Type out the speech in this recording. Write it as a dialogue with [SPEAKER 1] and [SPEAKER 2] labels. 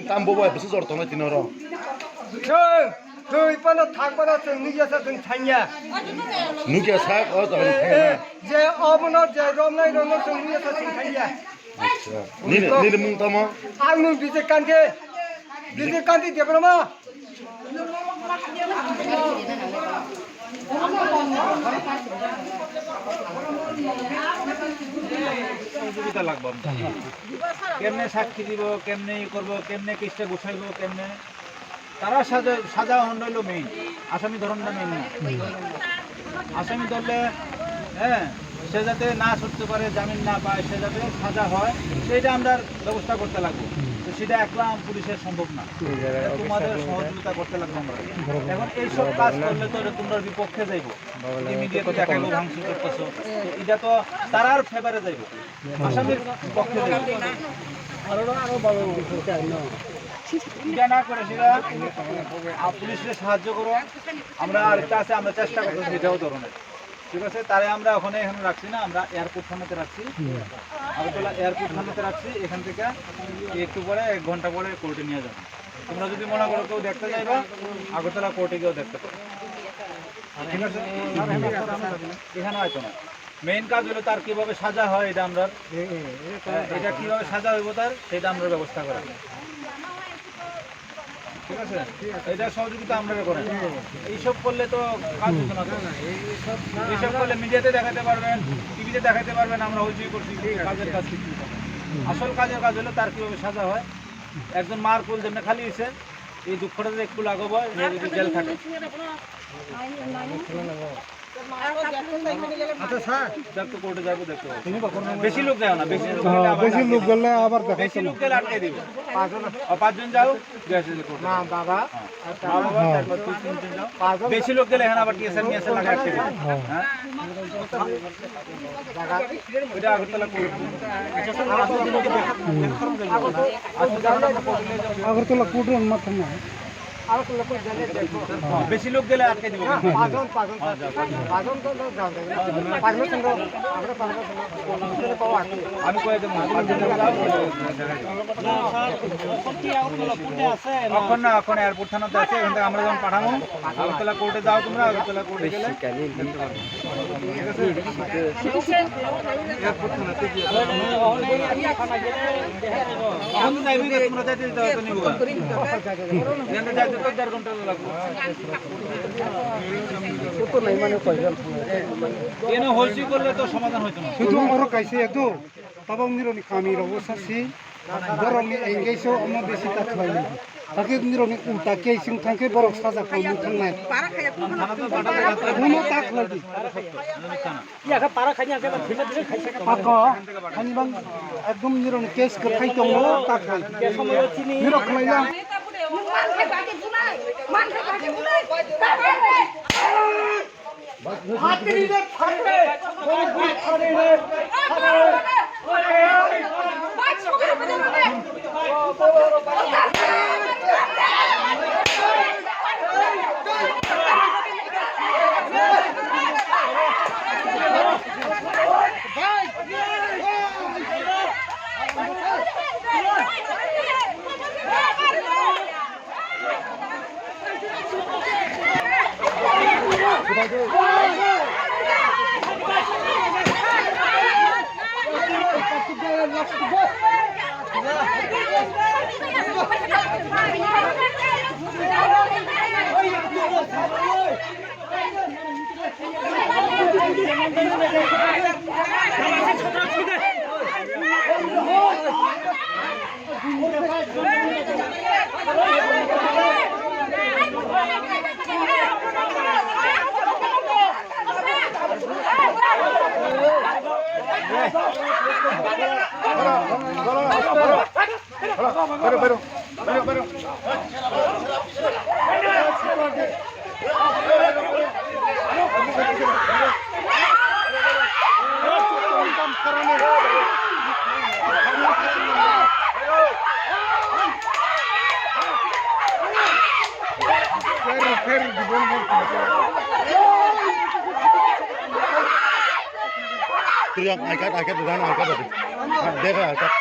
[SPEAKER 1] tambobai bisi jortona tinoro.
[SPEAKER 2] Tôi bắt nó thang bắt nó từng như vậy từng thành nhà.
[SPEAKER 1] Nukia sak o ta thena.
[SPEAKER 2] Giờ ôm nó giờ rom này nó từng như vậy từng thành nhà.
[SPEAKER 1] Acha. Ni mung tama.
[SPEAKER 2] Anh muốn bị cái can thì đẹp lắm à.
[SPEAKER 3] সহযোগিতা লাগবে কেমনে সাক্ষী দিব কেমনে করব কেমনে কেসটা গোছাইব কেমনে তারা সাজা হইল মেইন আসামি ধরনটা মেইন না আসামি ধরলে হ্যাঁ সে যাতে না ছুটতে পারে জামিন না পায় সে যাতে সাজা হয় সেইটা আমরা ব্যবস্থা করতে লাগবে তো সেটা একলা পুলিশের সম্ভব না তোমাদের সহযোগিতা করতে লাগবে আমরা এখন এইসব কাজ করলে তো তোমরা বিপক্ষে যাইব ইমিডিয়েট দেখাইব ভাঙচুর করতেছো তো এটা তো তারার ফেভারে যাইব আসামির পক্ষে যাইব এটা না করে সেটা পুলিশকে সাহায্য করো আমরা আরেকটা আছে আমরা চেষ্টা করতেছি এটাও ধরনের ঠিক আছে তারে আমরা ওখানে এখানে রাখছি না আমরা এয়ারপোর্ট থানাতে রাখছি আগরতলা এয়ারপোর্ট থানাতে রাখছি এখান থেকে একটু পরে 1 ঘন্টা পরে কোর্টে নিয়ে যাবো তোমরা যদি মনে করো কেউ দেখতে যাইবা আগরতলা কোর্টে গিয়েও দেখতে পারো ঠিক আছে এখানে হয়তো না মেইন কাজ হলো তার কিভাবে সাজা হয় এটা আমরা এটা কিভাবে সাজা হইব তার সেটা আমরা ব্যবস্থা করা ঠিক আছে এটা সহযোগিতা আমরা করেন এইসব করলে তো কাজ হতো না এইসব করলে মিডিয়াতে দেখাতে পারবেন টিভিতে দেখাতে পারবেন আমরা হইচই করছি কাজের কাজ কিছু আসল কাজের কাজ হলো তার কিভাবে সাজা হয় একজন মার কোল যেমন খালি হয়েছে এই দুঃখটা একটু লাগাবো যদি জেল থাকে
[SPEAKER 2] আচ্ছা স্যার
[SPEAKER 3] দেখতে কোর্টে যাবো দেখতে বেশি লোক যায় না
[SPEAKER 2] বেশি লোক গেলে আবার
[SPEAKER 3] বেশি লোক গেলে আটকে দিবে 5 জন যাও
[SPEAKER 2] না বাবা
[SPEAKER 3] বেশি লোক গেলে এখানে আবার টিএসএল মিএসএল লাগা আটকে দিবে হ্যাঁ ওইটা আগরতলা কোর্ট
[SPEAKER 2] আগরতলা কোর্টের মাথা না
[SPEAKER 3] বেশি লোক গেলে আটকে দিব আমি কয়ে দেবো এখন না এখন এয়ারপোর্ট থানাতে আছে এখান থেকে আমরা যখন পাঠাবো আগরতলা কোর্টে যাও তোমরা আগরতলা কোর্টে গেলে এয়ারপোর্ট থানাতে এখন তো যাইবি তোমরা যাইতে দিতে নিব এখানে যাইতে তো 1.5 ঘন্টা লাগবে
[SPEAKER 2] কত নাই মানে কয়জন
[SPEAKER 3] কেন হলসি করলে তো সমাধান হইতো না
[SPEAKER 2] শুধু আমার কাছে এত tabang nironi kami rawasa si borong engageo amo besi taklai তাকে নিরনি উল্টা কে সিং থাকে বরক সাজা কই মুথং নাই কোনো তাক লাগি ইয়াকা পারা খাইনি আকে ভিতর দিকে খাইছে পাক খানি বাং একদম নিরনি কেস কে খাই তো তাক লাগি কে সময় চিনি নিরক লাইলা মান খাই বুলাই হাতরি রে ফাটে কোন গুই ফাটে রে Yang angkat dan angkat tadi. Dia kan angkat.